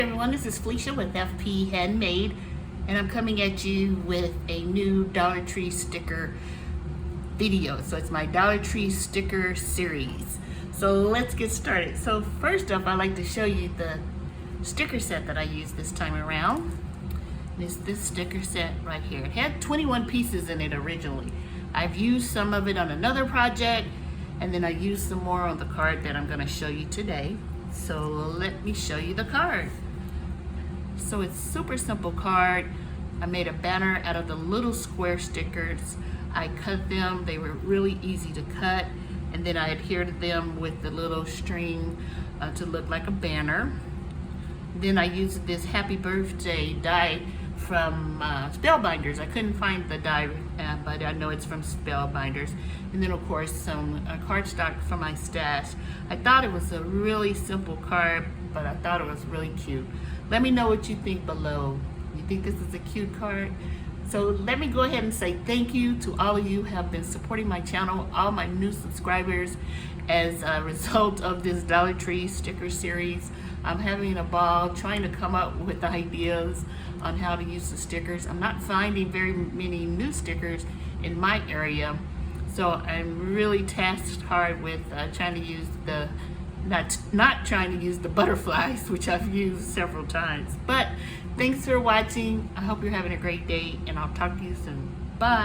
Everyone, this is Felicia with FP Handmade, and I'm coming at you with a new Dollar Tree sticker video. So it's my Dollar Tree sticker series. So let's get started. So first up, I'd like to show you the sticker set that I used this time around. It's this sticker set right here. It had 21 pieces in it originally. I've used some of it on another project, and then I used some more on the card that I'm going to show you today. So let me show you the card. So it's super simple card. I made a banner out of the little square stickers. I cut them, they were really easy to cut, and then I adhered them with the little string to look like a banner. Then I used this happy birthday die from Spellbinders. I couldn't find the die, but I know it's from Spellbinders. And then of course some cardstock from my stash. I thought it was a really simple card, but I thought it was really cute. Let me know what you think below. You think this is a cute card? So let me go ahead and say thank you to all of you who have been supporting my channel, all my new subscribers as a result of this Dollar Tree sticker series. I'm having a ball trying to come up with ideas on how to use the stickers. I'm not finding very many new stickers in my area, so I'm really tasked hard with trying to use the not trying to use the butterflies, which I've used several times. But thanks for watching. I hope you're having a great day, and I'll talk to you soon. Bye.